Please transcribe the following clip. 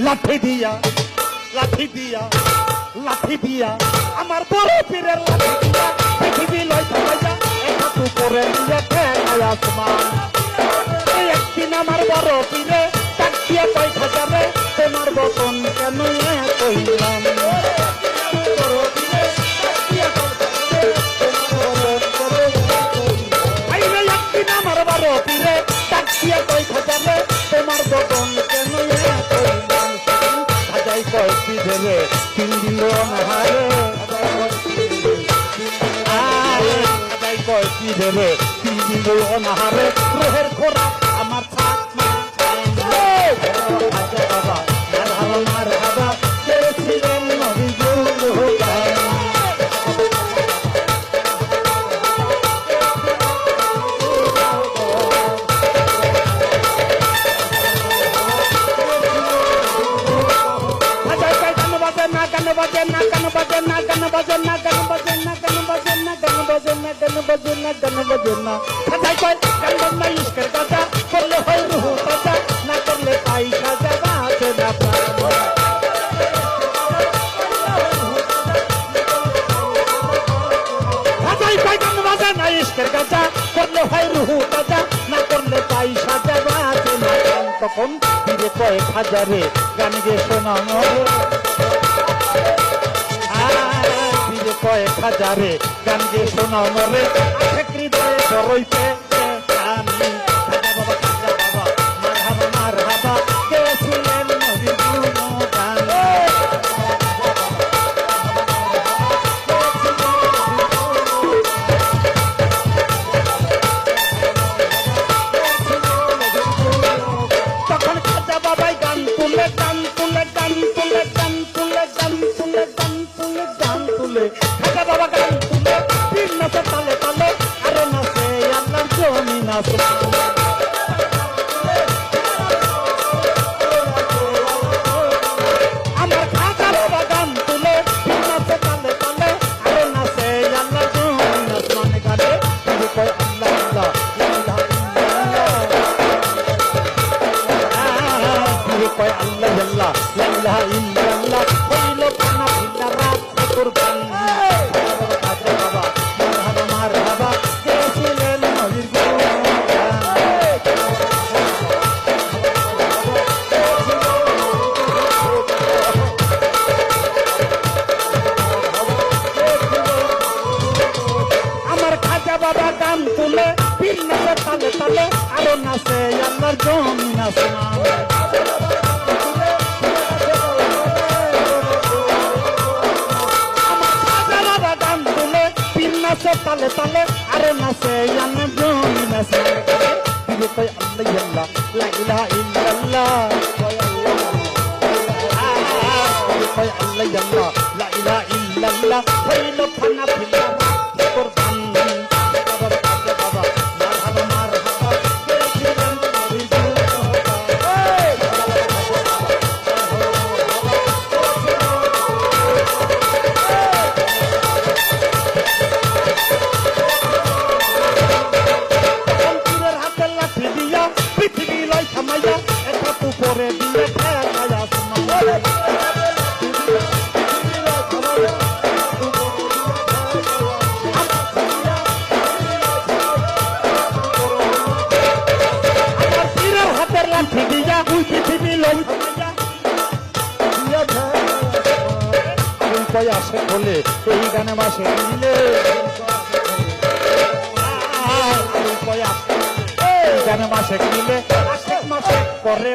লাঠি দিয়া লাঠি দিয়া লাঠি দিয়া আমার বড় পীরের লাঠি দিয়া পৃথিবী লয় থামাইয়া একটু করে দিয়ে ঠেকায় আসমান। একদিন আমার বড় পীরে ডাক দিয়ে কয় খাজারে তোমার বতন কেন কইলাম। একদিন আমার বড় পীরে ডাক দিয়ে কয় খাজারে তোমার বতন কেন কইলাম। খাজাই কয় কি দেবে তিন দিল নাহারে খাজাই কয় কি দেবে তিন দিল নাহারে রোহের খোরা আমার থাক মা খাজা বাবা মার হাবা ছিলেন নবীজুল হুদায়। তখন ফিরে কয়েক হাজারে গান গে শোনানো ফিরে কয়েক হাজারে গান গে শোনানো রে হৃদয়ে ধরইতে আমি খাজা বাবা খাজা বাবা মার হাবা গেছিলেন নবীজুল হুদায়। আমার খাজা বাবা গান তুলে নাচে তালে তালে আরো নাচে আল্লাহ জমিন গানে কয় আল্লাহ আল্লাহ কয় আল্লাহ আল্লাহ লা ইল্লাল্লাহ হইল কানা ভিল্লা রাত কুরবান। খাজা বাবা মার হাবা গেছিলেন নবীজুল বাবা গান তুলে পীর নাচে তালে তালে আরো নাচে আল্লাহর জমিন আসমান। আমার খাজা বাবা গান তুলে পীর নাচে তালে তালে আরো নাচে আল্লাহর জমিন আসমান। ফিরে কয় আল্লাহ আল্লাহ লা ইলাহা ইল্লাল্লাহ কয় আল্লাহ আল্লাহ লা ইলাহা ইল্লাল্লাহ হইল খানা ভিলা কুরবান। পৃথিবী লয় থামাইয়া এটা উপরে দিয়ে ঠেকায় আসমান। আমার পীরের হাতের লাঠি দিয়া পৃথিবী লয় থামাইয়া আসে বলে এই গানে মাসে দিলে গানে মাসে দিলে মাসে করে